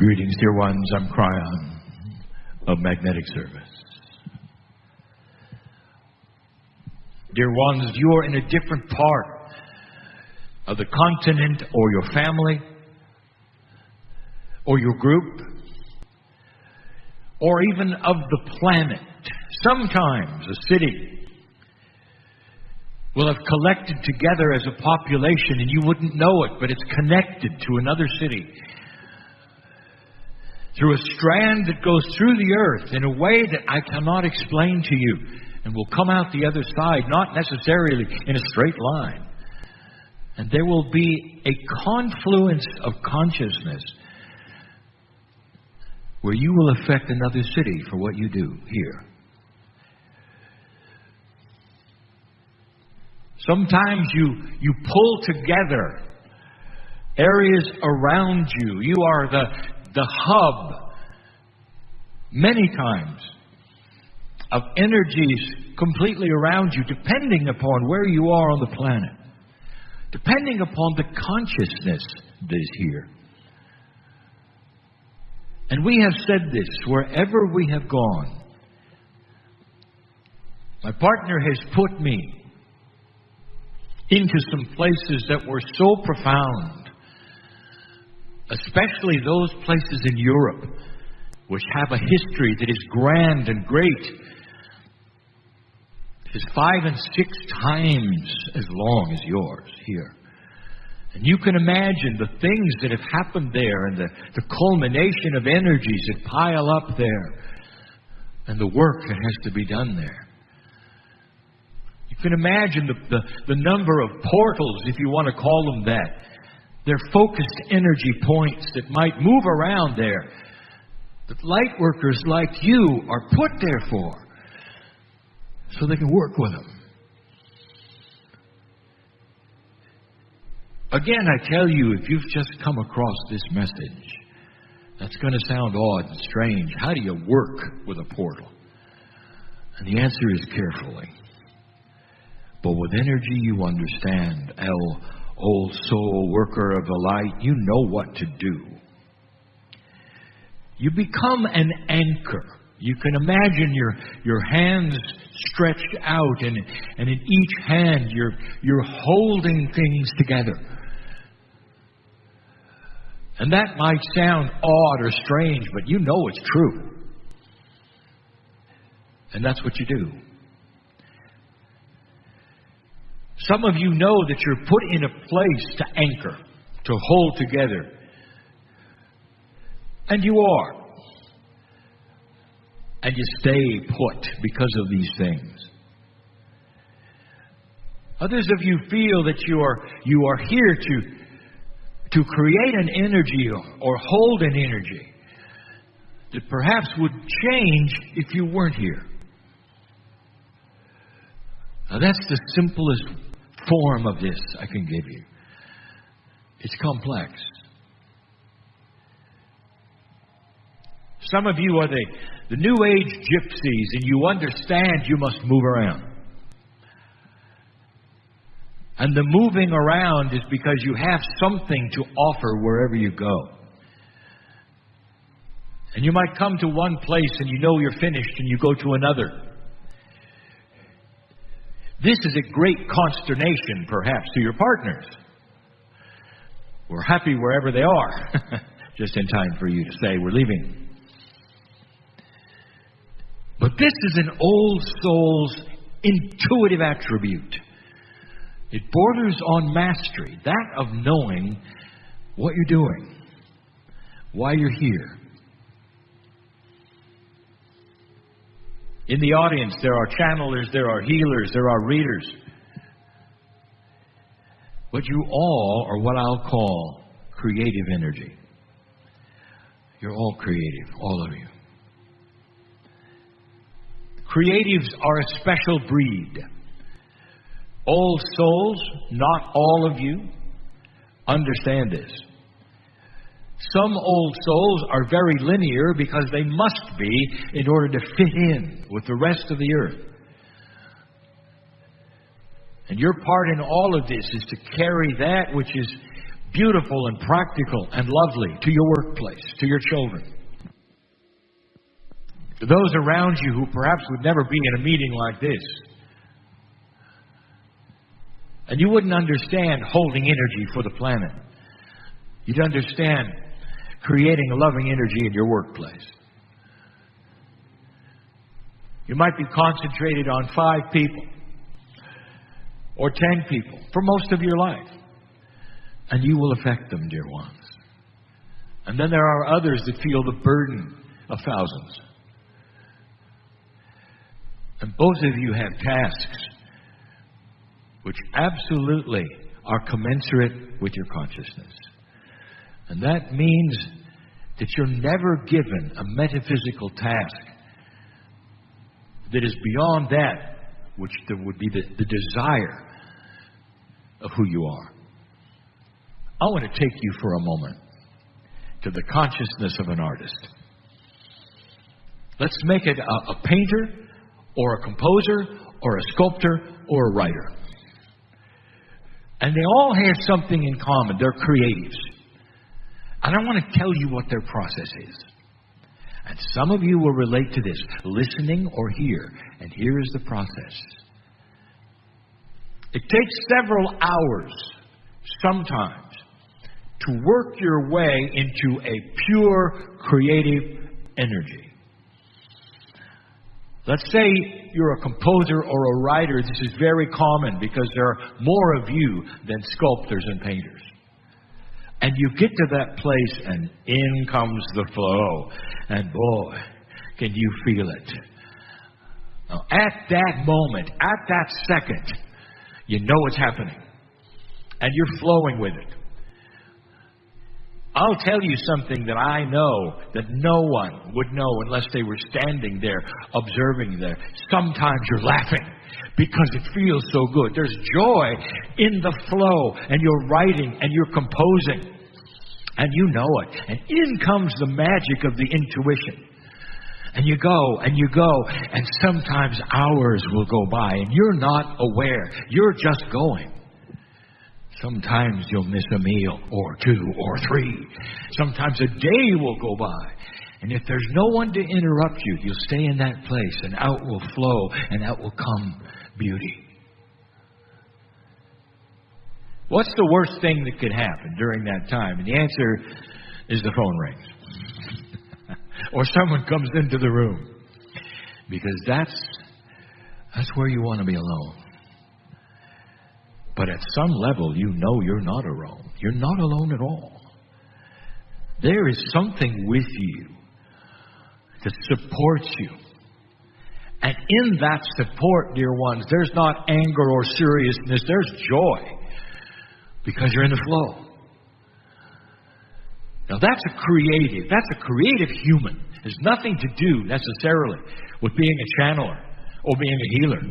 Greetings, dear ones. I'm Kryon of Magnetic Service. Dear ones, you are in a different part of the continent or your family or your group or even of the planet. Sometimes a city will have collected together as a population and you wouldn't know it, but it's connected to another city through a strand that goes through the earth in a way that I cannot explain to you, and will come out the other side, not necessarily in a straight line. And there will be a confluence of consciousness where you will affect another city for what you do here. Sometimes you pull together areas around you. You are the hub, many times, of energies completely around you, depending upon where you are on the planet, depending upon the consciousness that is here. And we have said this wherever we have gone. My partner has put me into some places that were so profound, especially those places in Europe which have a history that is grand and great. It is 5 and 6 times as long as yours here. And you can imagine the things that have happened there and the culmination of energies that pile up there and the work that has to be done there. You can imagine the number of portals, if you want to call them that. They're focused energy points that might move around there, that light workers like you are put there for, so they can work with them. Again, I tell you, if you've just come across this message, that's going to sound odd and strange. How do you work with a portal? And the answer is carefully. But with energy you understand, old soul worker of the light, you know what to do. You become an anchor. You can imagine your hands stretched out, and in each hand you're holding things together. And that might sound odd or strange, but you know it's true. And that's what you do. Some of you know that you're put in a place to anchor, to hold together. And you are. And you stay put because of these things. Others of you feel that you are here to create an energy or hold an energy that perhaps would change if you weren't here. Now that's the simplest form of this I can give you. It's complex. Some of you are the New Age gypsies, and you understand you must move around. And the moving around is because you have something to offer wherever you go. And you might come to one place and you know you're finished and you go to another. This is a great consternation, perhaps, to your partners. We're happy wherever they are, just in time for you to say, we're leaving. But this is an old soul's intuitive attribute. It borders on mastery, that of knowing what you're doing, why you're here. In the audience, there are channelers, there are healers, there are readers. But you all are what I'll call creative energy. You're all creative, all of you. Creatives are a special breed. Old souls, not all of you, understand this. Some old souls are very linear because they must be in order to fit in with the rest of the earth. And your part in all of this is to carry that which is beautiful and practical and lovely to your workplace, to your children, to those around you who perhaps would never be in a meeting like this. And you wouldn't understand holding energy for the planet. You'd understand creating a loving energy in your workplace. You might be concentrated on 5 people or 10 people for most of your life. And you will affect them, dear ones. And then there are others that feel the burden of thousands. And both of you have tasks which absolutely are commensurate with your consciousness. And that means that you're never given a metaphysical task that is beyond that which there would be the desire of who you are. I want to take you for a moment to the consciousness of an artist. Let's make it a painter or a composer or a sculptor or a writer. And they all have something in common. They're creatives. And I want to tell you what their process is. And some of you will relate to this, listening or hear. And here is the process. It takes several hours, sometimes, to work your way into a pure creative energy. Let's say you're a composer or a writer. This is very common because there are more of you than sculptors and painters. And you get to that place and in comes the flow. And boy, can you feel it. Now, at that moment, at that second, you know what's happening. And you're flowing with it. I'll tell you something that I know that no one would know unless they were standing there, observing there. Sometimes you're laughing because it feels so good. There's joy in the flow, and you're writing and you're composing, and you know it. And in comes the magic of the intuition. And you go, and sometimes hours will go by, and you're not aware. You're just going. Sometimes you'll miss a meal, or 2 or 3. Sometimes a day will go by. And if there's no one to interrupt you, you'll stay in that place, and out will flow, and out will come beauty. What's the worst thing that could happen during that time? And the answer is the phone rings. Or someone comes into the room. Because that's where you want to be alone. But at some level, you know you're not alone. You're not alone at all. There is something with you that supports you. And in that support, dear ones, there's not anger or seriousness. There's joy. Because you're in the flow. Now that's a creative human. It has nothing to do necessarily with being a channeler or being a healer.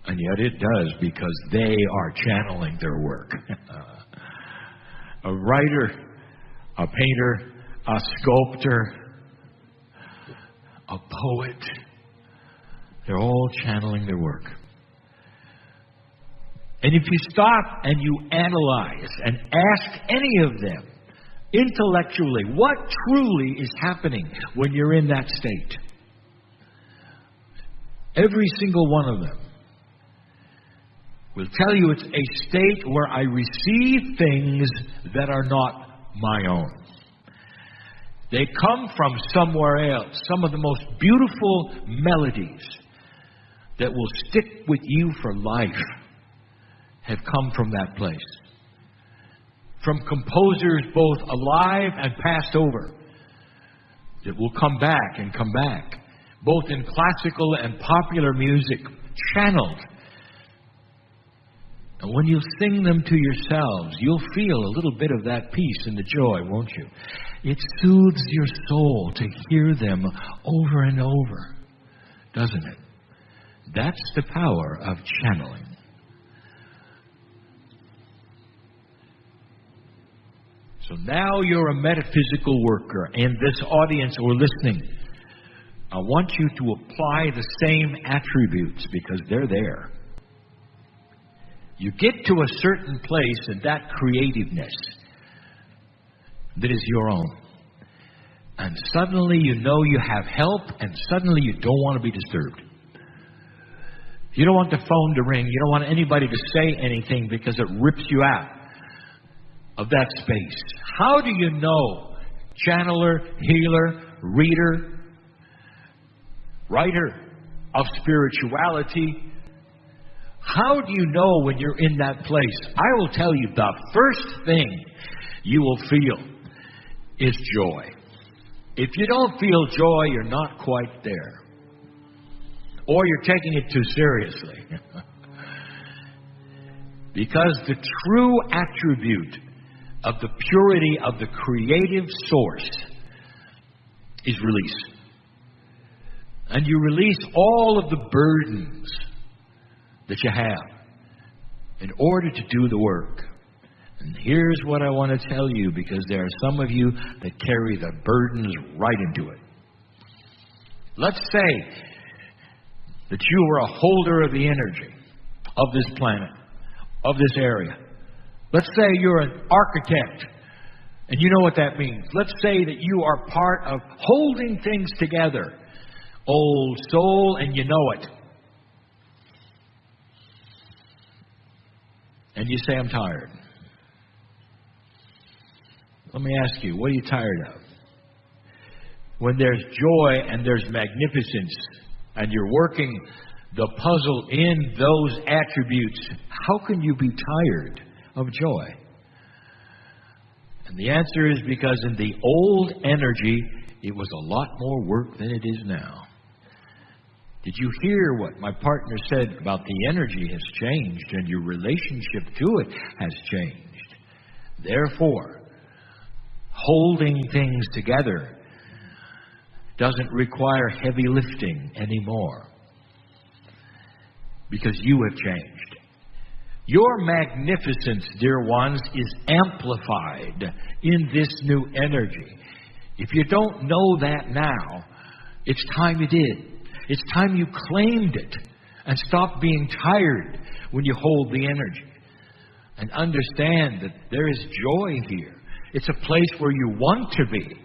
And yet it does, because they are channeling their work. A writer, a painter, a sculptor, a poet. They're all channeling their work. And if you stop and you analyze and ask any of them intellectually, what truly is happening when you're in that state? Every single one of them will tell you it's a state where I receive things that are not my own. They come from somewhere else. Some of the most beautiful melodies that will stick with you for life have come from that place. From composers both alive and passed over that will come back and come back, both in classical and popular music, channeled. And when you sing them to yourselves, you'll feel a little bit of that peace and the joy, won't you? It soothes your soul to hear them over and over, doesn't it? That's the power of channeling. So now you're a metaphysical worker, and this audience or listening, I want you to apply the same attributes because they're there. You get to a certain place in that creativeness that is your own. And suddenly you know you have help, and suddenly you don't want to be disturbed. You don't want the phone to ring. You don't want anybody to say anything because it rips you out of that space. How do you know, channeler, healer, reader, writer of spirituality, how do you know when you're in that place? I will tell you, the first thing you will feel is joy. If you don't feel joy, you're not quite there. Or you're taking it too seriously. Because the true attribute of the purity of the creative source is release. And you release all of the burdens that you have in order to do the work. And here's what I want to tell you, because there are some of you that carry the burdens right into it. Let's say that you are a holder of the energy of this planet, of this area. Let's say you're an architect, and you know what that means. Let's say that you are part of holding things together. Old soul, and you know it. And you say, I'm tired. Let me ask you, what are you tired of? When there's joy and there's magnificence, and you're working the puzzle in those attributes, how can you be tired of joy? And the answer is because in the old energy, it was a lot more work than it is now. Did you hear what my partner said about the energy has changed and your relationship to it has changed? Therefore, holding things together doesn't require heavy lifting anymore, because you have changed. Your magnificence, dear ones, is amplified in this new energy. If you don't know that now, it's time you did. It's time you claimed it and stopped being tired when you hold the energy. And understand that there is joy here. It's a place where you want to be.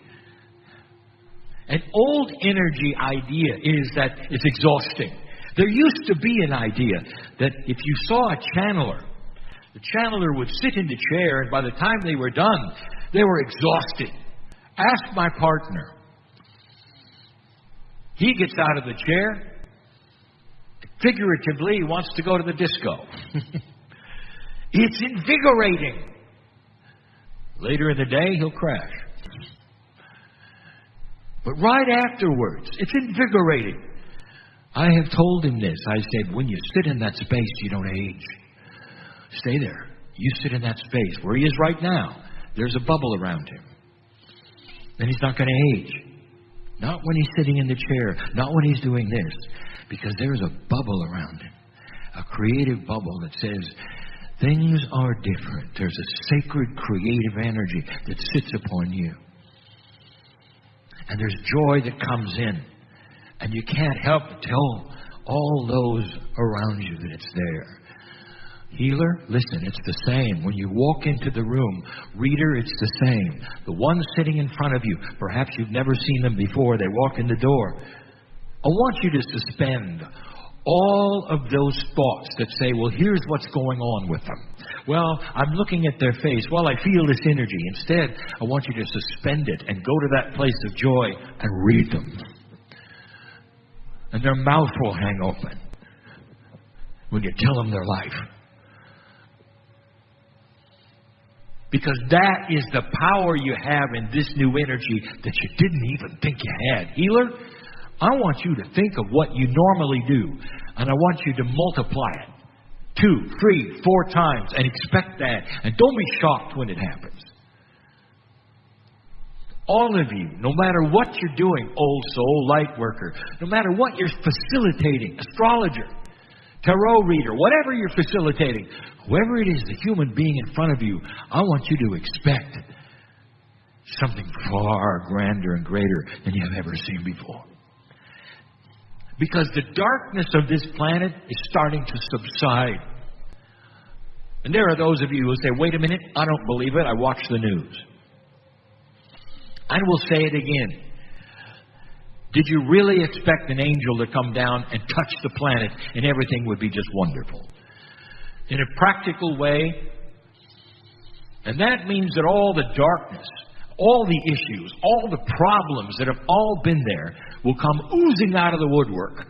An old energy idea is that it's exhausting. There used to be an idea that if you saw a channeler, the channeler would sit in the chair, and by the time they were done, they were exhausted. Ask my partner. He gets out of the chair. Figuratively, he wants to go to the disco. It's invigorating. Later in the day, he'll crash. But right afterwards, it's invigorating. I have told him this. I said, when you sit in that space, you don't age. Stay there. You sit in that space where he is right now. There's a bubble around him. And he's not going to age. Not when he's sitting in the chair. Not when he's doing this. Because there's a bubble around him. A creative bubble that says, things are different. There's a sacred creative energy that sits upon you. And there's joy that comes in. And you can't help but tell all those around you that it's there. Healer, listen, it's the same. When you walk into the room, reader, it's the same. The one sitting in front of you, perhaps you've never seen them before, they walk in the door. I want you to suspend all of those thoughts that say, well, here's what's going on with them. Well, I'm looking at their face. Well, I feel this energy. Instead, I want you to suspend it and go to that place of joy and read them. And their mouth will hang open when you tell them their life. Because that is the power you have in this new energy that you didn't even think you had. Healer, I want you to think of what you normally do, and I want you to multiply it 2, 3, 4 times and expect that. And don't be shocked when it happens. All of you, no matter what you're doing, old soul, light worker, no matter what you're facilitating, astrologer, tarot reader, whatever you're facilitating, whoever it is, the human being in front of you, I want you to expect something far grander and greater than you have ever seen before. Because the darkness of this planet is starting to subside. And there are those of you who say, wait a minute, I don't believe it. I watch the news. And we'll say it again. Did you really expect an angel to come down and touch the planet and everything would be just wonderful? In a practical way. And that means that all the darkness, all the issues, all the problems that have all been there will come oozing out of the woodwork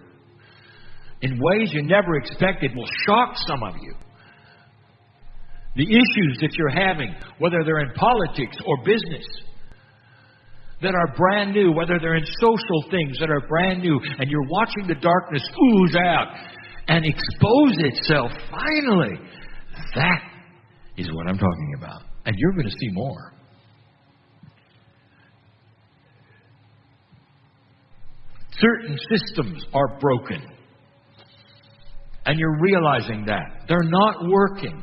in ways you never expected, will shock some of you. The issues that you're having, whether they're in politics or business, that are brand new, whether they're in social things that are brand new, and you're watching the darkness ooze out and expose itself finally. That is what I'm talking about. And you're going to see more. Certain systems are broken. And you're realizing that. They're not working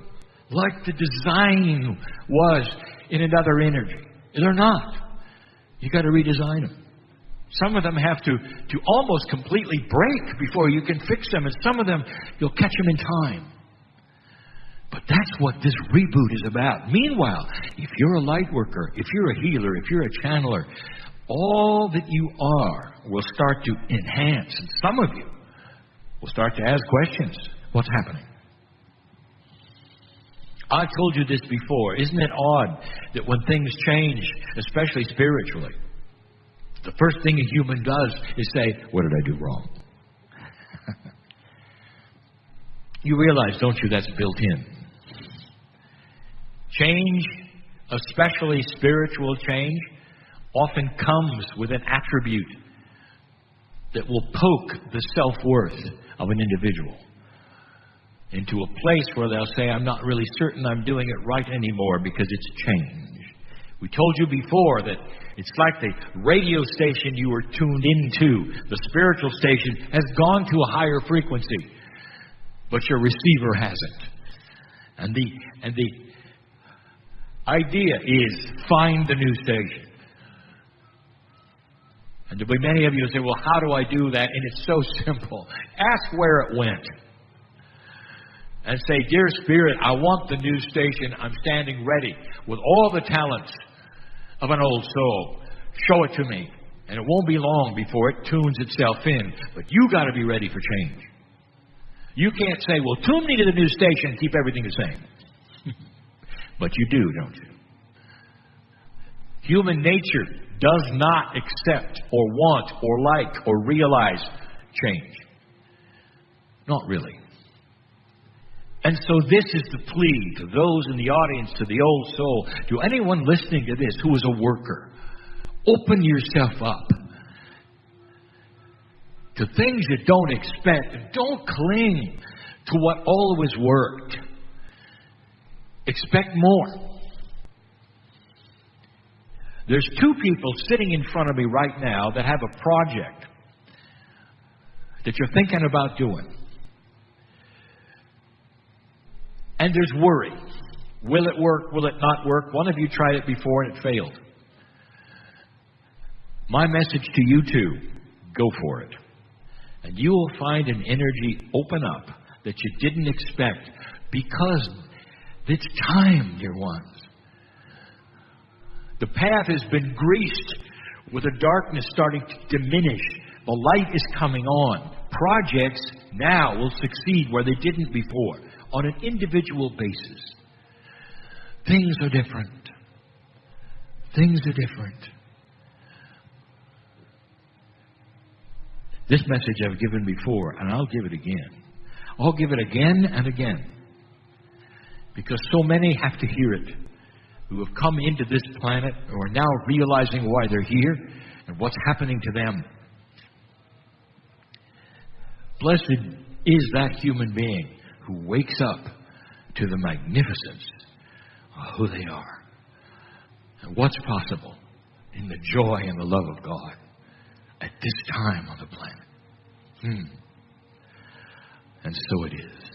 like the design was in another energy. They're not. You've got to redesign them. Some of them have to almost completely break before you can fix them. And some of them, you'll catch them in time. But that's what this reboot is about. Meanwhile, if you're a light worker, if you're a healer, if you're a channeler, all that you are will start to enhance. And some of you will start to ask questions. What's happening? I told you this before. Isn't it odd that when things change, especially spiritually, the first thing a human does is say, what did I do wrong? You realize, don't you, that's built in. Change, especially spiritual change, often comes with an attribute that will poke the self-worth of an individual into a place where they'll say, I'm not really certain I'm doing it right anymore because it's changed. We told you before that it's like the radio station you were tuned into. The spiritual station has gone to a higher frequency, but your receiver hasn't. And the idea is find the new station. And there'll be many of you who say, well, how do I do that? And it's so simple. Ask where it went. And say, dear Spirit, I want the new station. I'm standing ready with all the talents of an old soul. Show it to me. And it won't be long before it tunes itself in. But you got to be ready for change. You can't say, well, tune me to the new station and keep everything the same. But you do, don't you? Human nature does not accept or want or like or realize change. Not really. And so this is the plea to those in the audience, to the old soul, to anyone listening to this who is a worker. Open yourself up to things you don't expect. And don't cling to what always worked. Expect more. There's two people sitting in front of me right now that have a project that you're thinking about doing. And there's worry. Will it work? Will it not work? One of you tried it before and it failed. My message to you two, go for it. And you will find an energy open up that you didn't expect because it's time, dear ones. The path has been greased with the darkness starting to diminish. The light is coming on. Projects now will succeed where they didn't before on an individual basis. Things are different. Things are different. This message I've given before, and I'll give it again. I'll give it again and again. Because so many have to hear it, who have come into this planet, who are now realizing why they're here and what's happening to them. Blessed is that human being who wakes up to the magnificence of who they are and what's possible in the joy and the love of God at this time on the planet. And so it is.